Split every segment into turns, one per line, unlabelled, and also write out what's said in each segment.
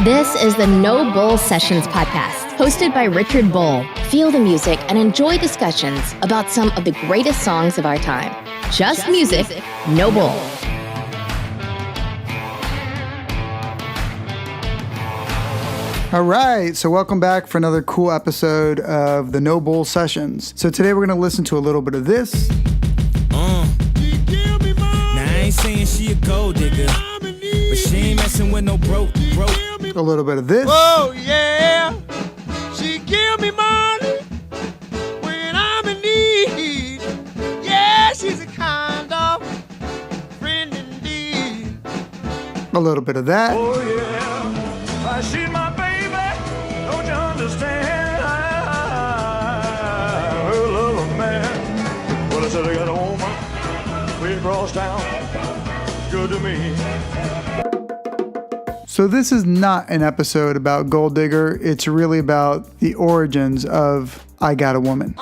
This is the No Bull Sessions podcast, hosted by Richard Bull. Feel the music and enjoy discussions about some of the greatest songs of our time. Just music, no bull.
All right, so welcome back for another cool episode of the No Bull Sessions. So today we're going to listen to a little bit of this.
Now I ain't saying she a gold digger, but she ain't messing with no broke.
A little bit of this.
Oh yeah, she give me money when I'm in need. Yeah, she's a kind of friend indeed.
A little bit of that.
Oh yeah, she's my baby, don't you understand? Her love a man. Well, I said I got a woman way across town, good to me.
So this is not an episode about Gold Digger. It's really about the origins of I Got a Woman.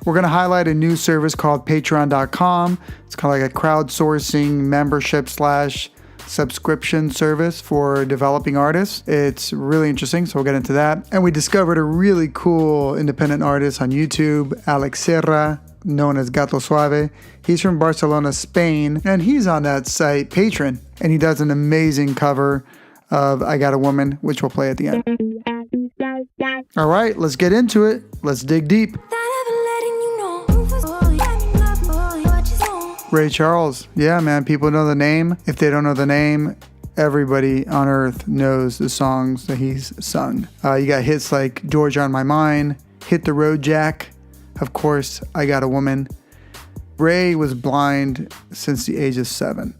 We're going to highlight a new service called Patreon.com. It's kind of like a crowdsourcing membership / subscription service for developing artists. It's really interesting, so we'll get into that. And we discovered a really cool independent artist on YouTube, Alex Serra, known as Gato Suave. He's from Barcelona, Spain, and he's on that site, Patreon, and he does an amazing cover of I Got a Woman, which we'll play at the end. All right, let's get into it. Let's dig deep. Ray Charles. Yeah, man, people know the name. If they don't know the name, everybody on earth knows the songs that he's sung. You got hits like Georgia on My Mind, Hit the Road Jack, of course, I Got a Woman. Ray was blind since the age of 7.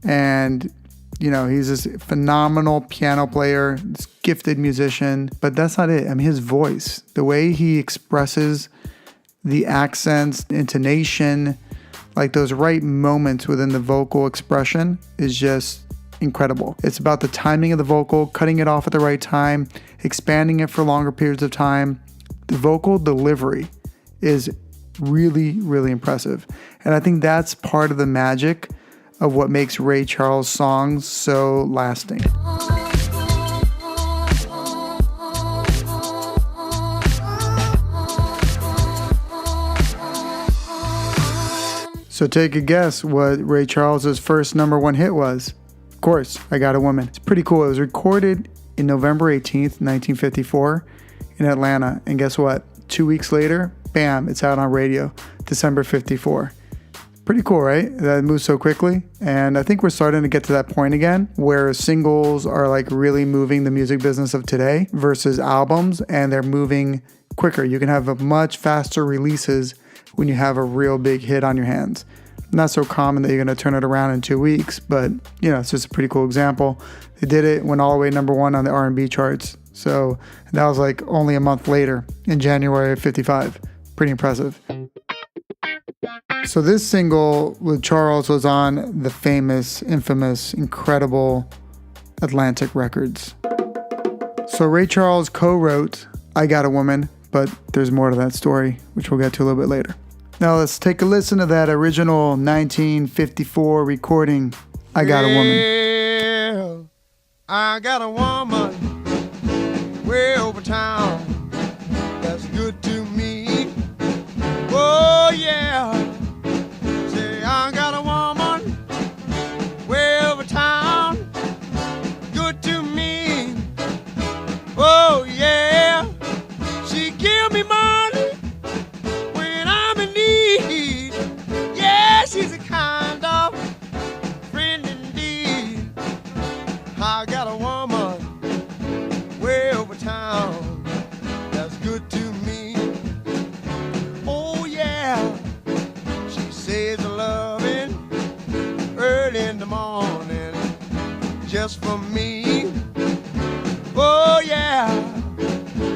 And, you know, he's this phenomenal piano player, this gifted musician. But that's not it. I mean, his voice, the way he expresses the accents, the intonation, like those right moments within the vocal expression is just incredible. It's about the timing of the vocal, cutting it off at the right time, expanding it for longer periods of time. The vocal delivery is really, really impressive. And I think that's part of the magic of what makes Ray Charles' songs so lasting. So take a guess what Ray Charles' first #1 hit was. Of course, I Got a Woman. It's pretty cool. It was recorded in November 18th, 1954 in Atlanta. And guess what? 2 weeks later, bam, it's out on radio, December 54. Pretty cool, right? That moves so quickly. And I think we're starting to get to that point again where singles are like really moving the music business of today versus albums, and they're moving quicker. You can have a much faster releases when you have a real big hit on your hands. Not so common that you're going to turn it around in 2 weeks, but you know, it's just a pretty cool example. They did it, went all the way #1 on the R&B charts. So that was like only a month later in January of 55. Pretty impressive. So this single with Charles was on the famous, infamous, incredible Atlantic Records. So Ray Charles co-wrote I Got a Woman, but there's more to that story, which we'll get to a little bit later. Now let's take a listen to that original 1954 recording, I Got a Woman.
Yeah, I got a woman way over town that's good to me. Oh yeah, say I got a woman way over town, good to me. Oh yeah, she give me money when I'm in need. Yeah, she's a kind of friend indeed. I got a woman way over town that's good to me. Oh yeah, she says a loving early in the morning just for me. Oh yeah,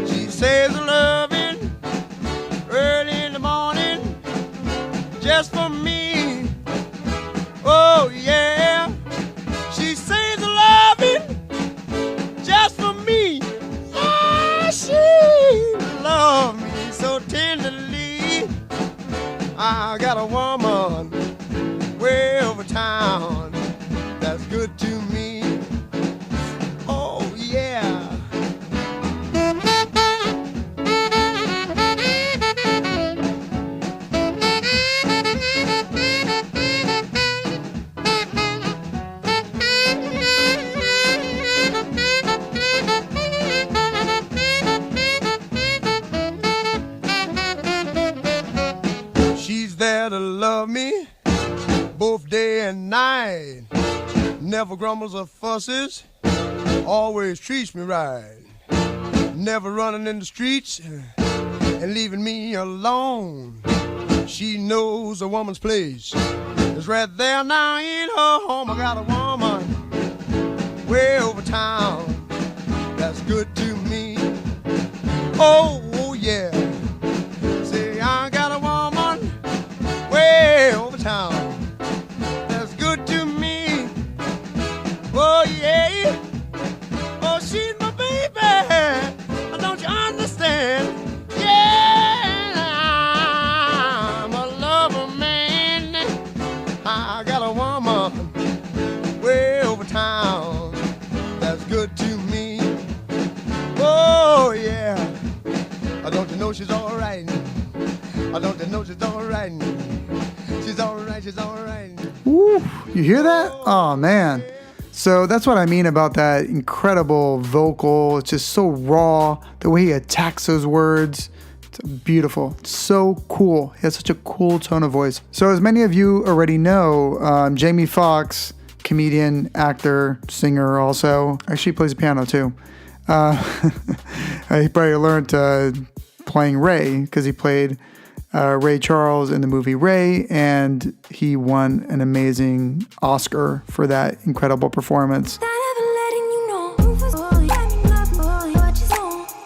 she says a loving early in the morning just for me. Oh yeah, she says a loving just for me. Yeah, she loves me so tenderly. I got a woman both day and night. Never grumbles or fusses, always treats me right. Never running in the streets and leaving me alone. She knows a woman's place is right there now in her home. I got a woman way over town that's good to me. Oh yeah, say I got a woman way over town that's good to me. Oh yeah, oh she's my baby. Don't you understand? Yeah, I'm a lover man. I got a woman way over town that's good to me. Oh yeah, don't you know she's all right? Don't you know she's all right? She's all right, she's all right.
Woo, you hear that? Oh man. So that's what I mean about that incredible vocal. It's just so raw. The way he attacks those words. It's beautiful. It's so cool. He has such a cool tone of voice. So as many of you already know, Jamie Foxx, comedian, actor, singer also. Actually plays the piano too. He probably learned playing Ray because he played Ray Charles in the movie Ray, and he won an amazing Oscar for that incredible performance.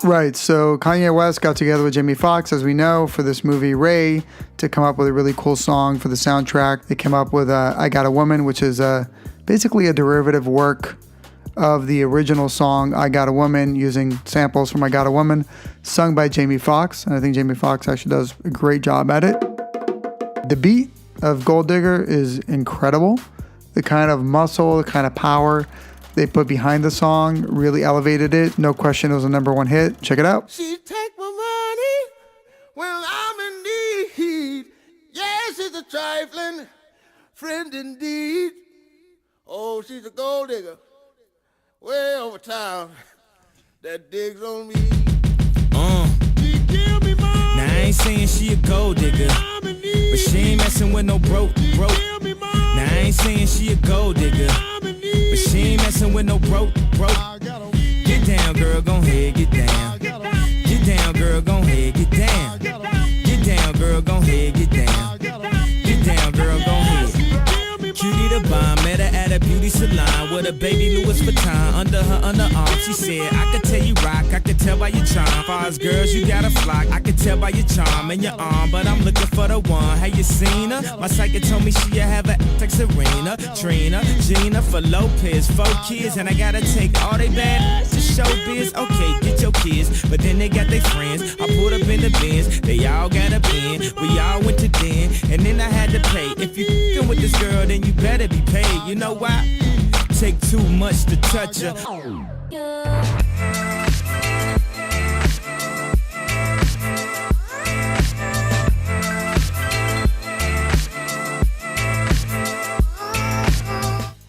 Right, so Kanye West got together with Jamie Foxx, as we know, for this movie Ray to come up with a really cool song for the soundtrack. They came up with I Got a Woman, which is basically a derivative work of the original song I Got a Woman, using samples from I Got a Woman, sung by Jamie Foxx, and I think Jamie Foxx actually does a great job at it. The beat of Gold Digger is incredible. The kind of muscle, the kind of power they put behind the song really elevated it. No question, it was a #1 hit. Check it out.
She take my money when I'm in need. Yes, she's a trifling friend indeed. Oh, she's a gold digger way over town that digs on me. She give me money.
Now I ain't saying she a gold digger, but she ain't messing with no broke. Now I ain't saying she a gold digger, but she ain't messing with no broke. Get down, girl, gon' ahead, get down. Get down, girl, gon' ahead, get down. Get down, girl, gon' ahead, get down. Get down, girl, gon' ahead. Cutie the bomb, met her at a beauty salon with a baby Louis Vuitton under her underarm. She said, I could tell you rock, I could tell by your charm. Far as girls, you got a flock, I could tell by your charm and your arm, but I'm looking for the one. Have you seen her? My psychic told me she'll have a like Serena, Trina, Gina, for Lopez, 4 kids, and I gotta take all they bad to showbiz. Okay, get your kids, but then they got their friends. I pulled up in the Benz, they all got a bin. We all went to den, and then I had to pay. If you f***ing with this girl, then you better be paid. You know why? Take too much to touch her.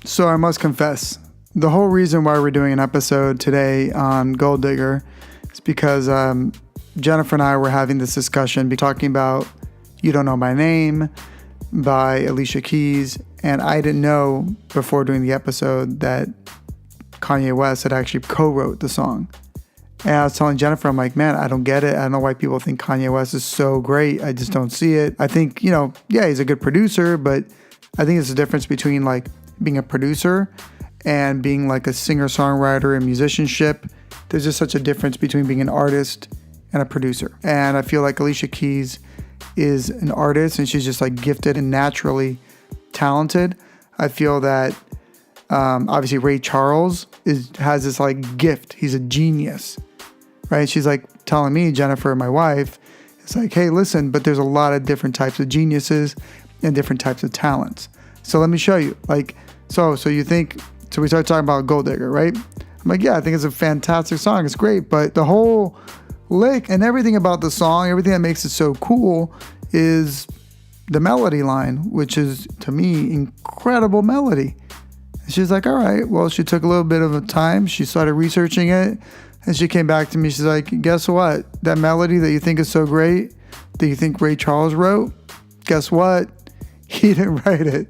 So I must confess, the whole reason why we're doing an episode today on Gold Digger is because Jennifer and I were having this discussion, talking about You Don't Know My Name by Alicia Keys, and I didn't know before doing the episode that Kanye West had actually co-wrote the song. And I was telling Jennifer, I'm like, man, I don't get it. I don't know why people think Kanye West is so great. I just don't see it. I think, yeah, he's a good producer, but I think it's the difference between like being a producer and being like a singer-songwriter and musicianship. There's just such a difference between being an artist and a producer. And I feel like Alicia Keys is an artist, and she's just like gifted and naturally talented. I feel that obviously Ray Charles has this like gift. He's a genius, right? She's like telling me, Jennifer, my wife, it's like, hey, listen, but there's a lot of different types of geniuses and different types of talents. So let me show you. Like, so you think, so we started talking about Gold Digger, right? I'm like, yeah, I think it's a fantastic song. It's great. But the whole lick and everything about the song, everything that makes it so cool is the melody line, which is, to me, incredible melody. And she's like, all right, well, she took a little bit of a time. She started researching it, and she came back to me. She's like, guess what? That melody that you think is so great, that you think Ray Charles wrote, guess what? He didn't write it.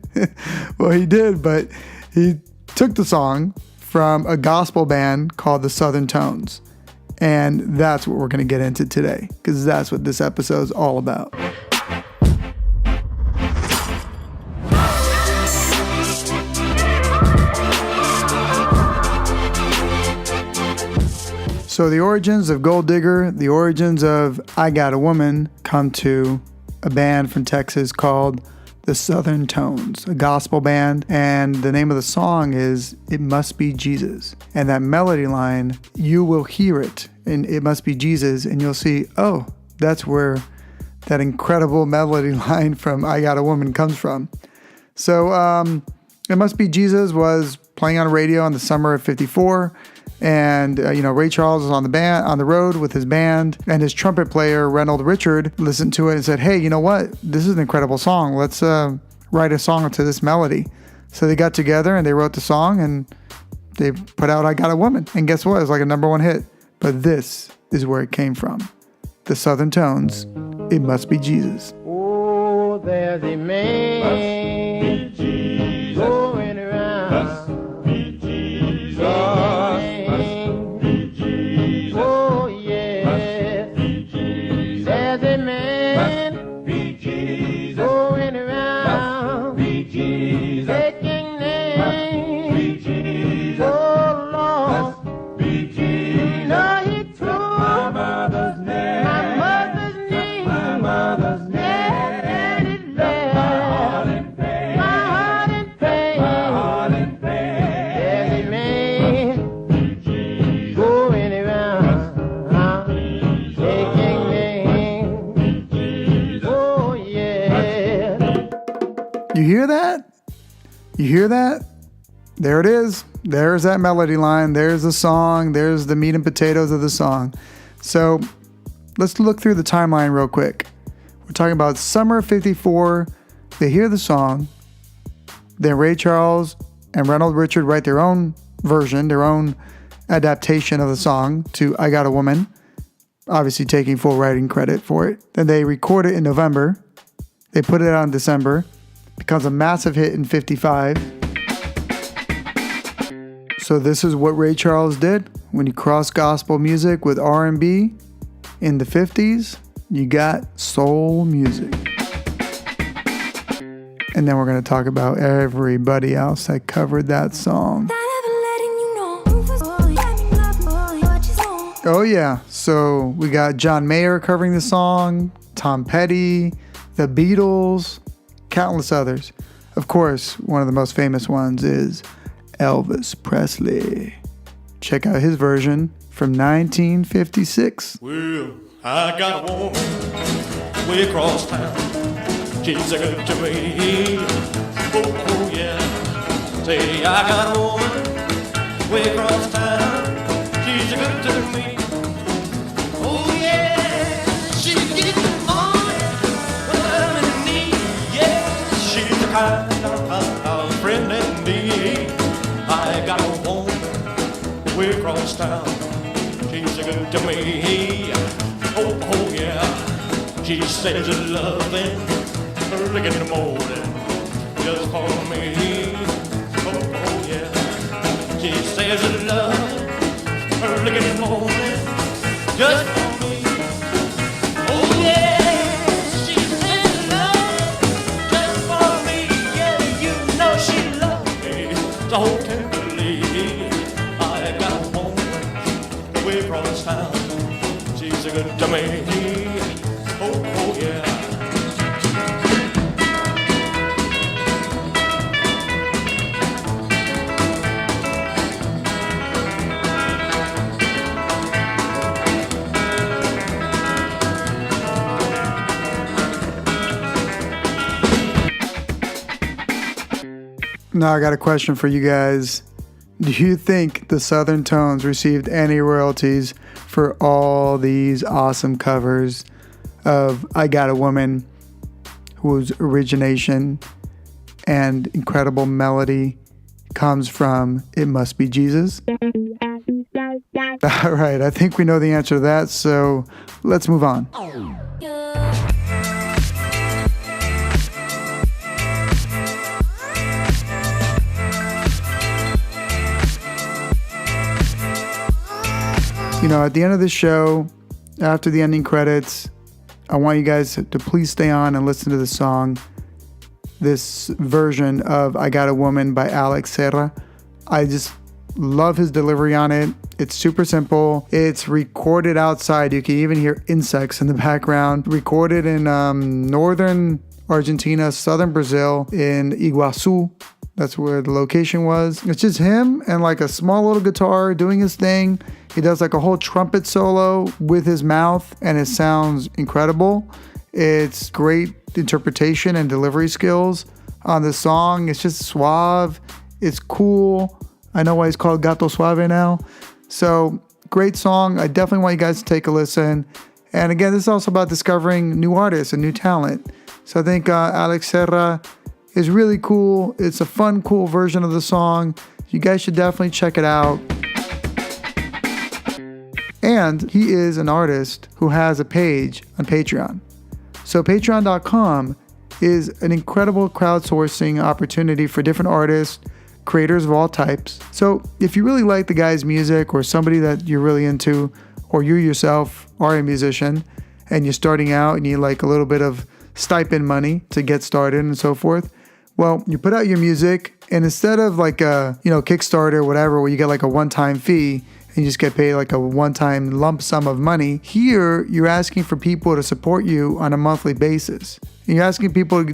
Well, he did, but he took the song from a gospel band called the Southern Tones. And that's what we're going to get into today, because that's what this episode is all about. So the origins of Gold Digger, the origins of I Got a Woman, come to a band from Texas called the Southern Tones, a gospel band, and the name of the song is It Must Be Jesus. And that melody line, you will hear it, and It Must Be Jesus, and you'll see, oh, that's where that incredible melody line from I Got a Woman comes from. So It Must Be Jesus was playing on radio in the summer of '54. And, Ray Charles was on the road with his band, and his trumpet player, Reynold Richard, listened to it and said, hey, you know what? This is an incredible song. Let's write a song to this melody. So they got together and they wrote the song and they put out I Got a Woman. And guess what? It was like a #1 hit. But this is where it came from. The Southern Tones, It Must Be Jesus.
Oh, there's a man
Must be Jesus.
going around.
Must be Jesus.
Must
be Jesus.
Oh, yes.
Must be Jesus.
There's a man
Must be Jesus.
going around.
Must be Jesus.
Taking names.
Must be Jesus.
Oh, Lord.
Must be
You
Jesus.
know he took
My mother's name.
my mother's name.
My mother's name.
And it
My heart
left
in pain.
my heart in pain.
My heart in pain.
There's a man going around taking names. Oh, yeah.
You hear that? You hear that? There it is. There's that melody line. There's the song. There's the meat and potatoes of the song. So let's look through the timeline real quick. We're talking about summer '54. They hear the song. Then Ray Charles and Reynold Richard write their own version, their own adaptation of the song to I Got a Woman, obviously taking full writing credit for it. Then they record it in November. They put it out in December. Becomes a massive hit in '55. So this is what Ray Charles did. When you cross gospel music with R&B in the 50s, you got soul music. And then we're going to talk about everybody else that covered that song. Oh yeah, so we got John Mayer covering the song, Tom Petty, the Beatles, countless others. Of course, one of the most famous ones is Elvis Presley. Check out his version from 1956.
Well, I got a woman way across town. She's a good to me. Oh, yeah. Say, I got a woman way across town. She's a good to me. Oh, yeah. She gets on when I'm in need. Yeah, she's the kind of friend indeed. I got a woman way across town. She's a good to me. Oh, yeah. She says her loving early in the morning just for me. Oh, yeah. She says her loving early in the morning just for me. Oh, yeah. She says her love just for me. Yeah, you know she loves me so tenderly. I got a woman way across town. She's a good to me. Oh, yeah.
Now I got a question for you guys. Do you think the Southern Tones received any royalties for all these awesome covers of I Got a Woman, whose origination and incredible melody comes from It Must Be Jesus? All right, I think we know the answer to that, so let's move on. At the end of the show, after the ending credits, I want you guys to please stay on and listen to the song, this version of I Got a Woman by Alex Serra. I just love his delivery on it. It's super simple. It's recorded outside. You can even hear insects in the background. Recorded in northern Argentina, southern Brazil, in Iguazu. That's where the location was. It's just him and like a small little guitar doing his thing. He does like a whole trumpet solo with his mouth, and it sounds incredible. It's great interpretation and delivery skills on the song. It's just suave. It's cool. I know why he's called Gato Suave now. So great song. I definitely want you guys to take a listen. And again, this is also about discovering new artists and new talent. So I think Alex Serra is really cool. It's a fun, cool version of the song. You guys should definitely check it out. And he is an artist who has a page on Patreon. So patreon.com is an incredible crowdsourcing opportunity for different artists, creators of all types. So if you really like the guy's music, or somebody that you're really into, or you yourself are a musician and you're starting out and you like a little bit of stipend money to get started and so forth, well, you put out your music, and instead of like a Kickstarter or whatever, where you get like a one-time fee and you just get paid like a one-time lump sum of money, here you're asking for people to support you on a monthly basis. You're asking people to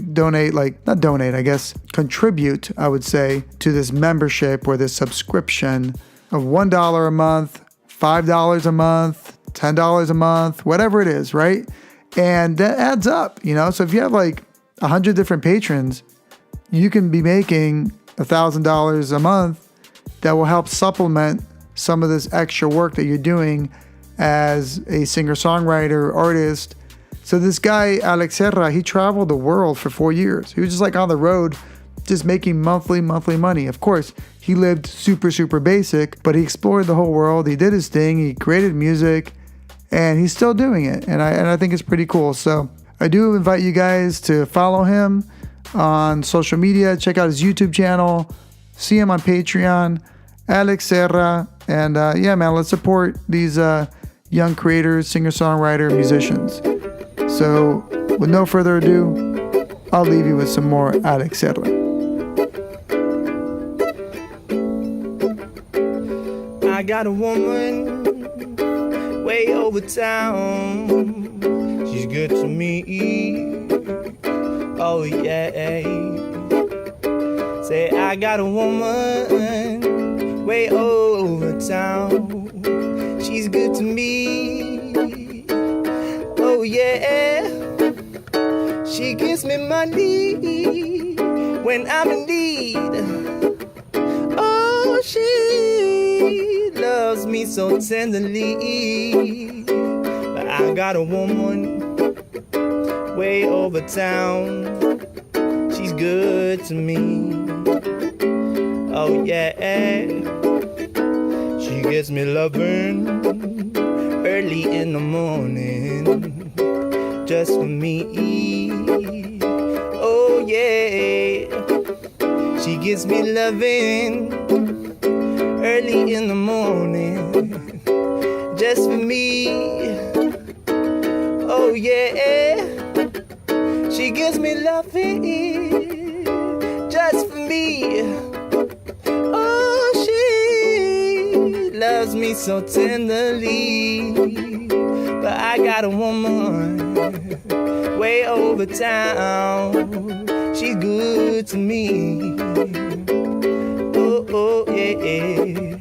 contribute, I would say, to this membership or this subscription of $1 a month, $5 a month, $10 a month, whatever it is, right? And that adds up, So if you have like 100 different patrons, you can be making $1,000 a month that will help supplement some of this extra work that you're doing as a singer-songwriter, artist. So this guy, Alex Serra, he traveled the world for 4 years. He was just like on the road, just making monthly money. Of course, he lived super basic, but he explored the whole world. He did his thing. He created music, and he's still doing it. And I think it's pretty cool. So I do invite you guys to follow him on social media. Check out his YouTube channel. See him on Patreon, Alex Serra. And yeah, man, let's support these young creators, singer-songwriter, musicians. So with no further ado, I'll leave you with some more Alex Serra.
I got a woman way over town. She's good to me. Oh yeah. Say I got a woman way over town. She's good to me. Oh yeah. She gives me money when I'm in need. Oh, she loves me so tenderly. But I got a woman way over town. She's good to me. Oh yeah. She gets me loving early in the morning, just for me. Oh yeah. She gives me loving early in the morning, just for me. Oh yeah. She gives me loving just for me. Oh, she loves me so tenderly. But I got a woman way over town. She's good to me. Oh yeah.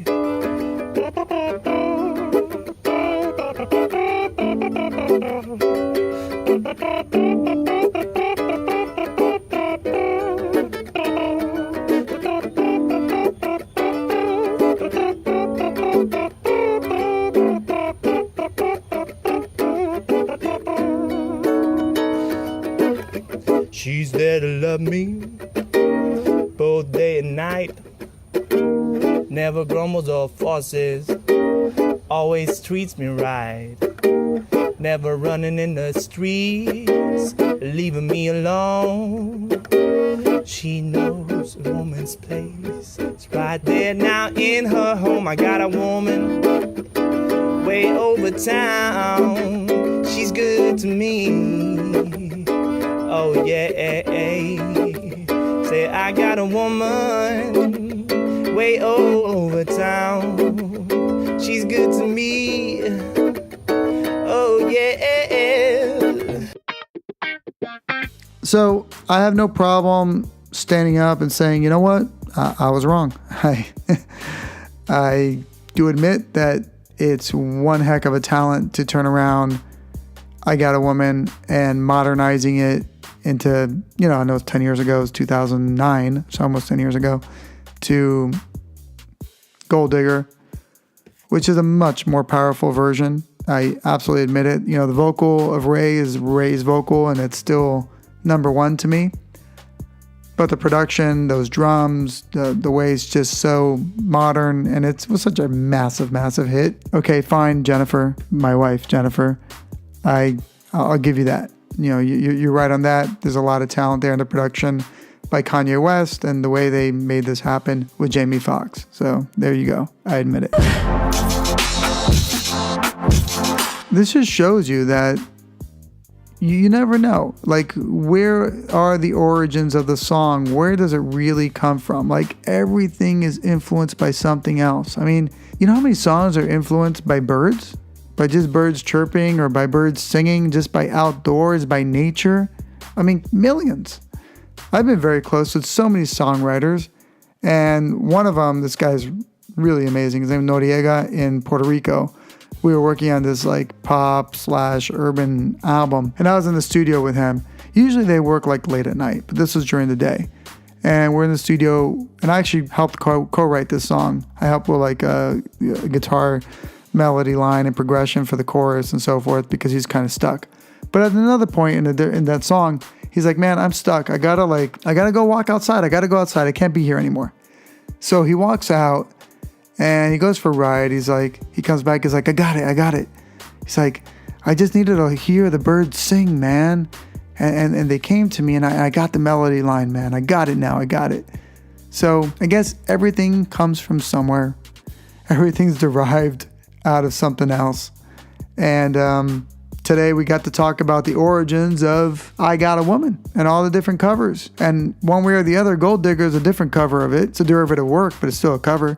She's there to love me both day and night. Never grumbles or fusses, always treats me right. Never running in the streets, leaving me alone. She knows a woman's place. It's right there now in her home. I got a woman
way over town. She's good to me. Oh yeah. Say I got a woman way over town. She's good to me. Oh yeah.
So I have no problem standing up and saying, you know what? I was wrong. I do admit that it's one heck of a talent to turn around I Got a Woman and modernizing it into, you know, I know it's 10 years ago, it's 2009, so almost 10 years ago, to Gold Digger, which is a much more powerful version. I absolutely admit it. You know, the vocal of Ray is Ray's vocal, and it's still number one to me. But the production, those drums, the way it's just so modern, and it was such a massive, massive hit. Okay, fine, Jennifer, my wife, Jennifer, I'll give you that. You know, you're right on that. There's a lot of talent there in the production by Kanye West and the way they made this happen with Jamie Foxx. So there you go. I admit it. This just shows you that you never know. Like, where are the origins of the song? Where does it really come from? Like, everything is influenced by something else. I mean, you know how many songs are influenced by birds? By just birds chirping, or by birds singing, just by outdoors, by nature? I mean, millions. I've been very close with so many songwriters, and one of them, this guy's really amazing. His name is Noriega in Puerto Rico. We were working on this like pop/urban album, and I was in the studio with him. Usually they work like late at night, but this was during the day. And we're in the studio, and I actually helped co-write this song. I helped with like a guitar melody line and progression for the chorus and so forth, because he's kind of stuck. But at another point in that song, he's like, man, I'm stuck. I gotta go walk outside. I gotta go outside. I can't be here anymore. So he walks out and he goes for a ride. He's like, he comes back. He's like, I got it. He's like, I just needed to hear the birds sing, man. And they came to me, and I got the melody line, man. I got it now. I got it. So I guess everything comes from somewhere. Everything's derived out of something else. And today we got to talk about the origins of I Got a Woman and all the different covers. And one way or the other, Gold Digger is a different cover of it. It's a derivative work, but it's still a cover.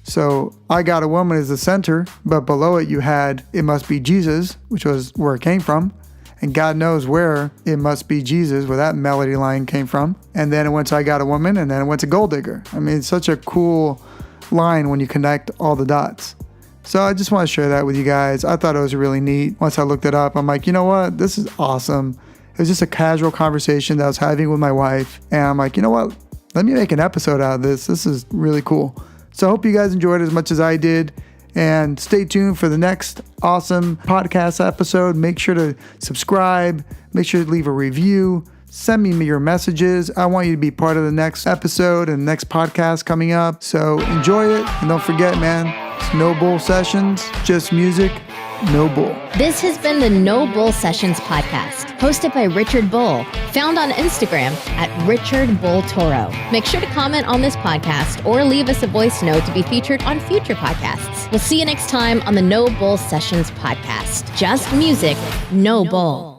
So I Got a Woman is the center, but below it you had It Must Be Jesus, which was where it came from. And God knows where It Must Be Jesus, where that melody line came from. And then it went to I Got a Woman, and then it went to Gold Digger. I mean, it's such a cool line when you connect all the dots. So I just want to share that with you guys. I thought it was really neat. Once I looked it up, I'm like, you know what? This is awesome. It was just a casual conversation that I was having with my wife. And I'm like, you know what? Let me make an episode out of this. This is really cool. So I hope you guys enjoyed it as much as I did. And stay tuned for the next awesome podcast episode. Make sure to subscribe. Make sure to leave a review. Send me your messages. I want you to be part of the next episode and next podcast coming up. So enjoy it. And don't forget, man, it's no bull sessions, just music, no bull.
This has been the No Bull Sessions podcast, hosted by Richard Bull, found on Instagram at Richard Bull Toro. Make sure to comment on this podcast or leave us a voice note to be featured on future podcasts. We'll see you next time on the No Bull Sessions podcast. Just music, no bull.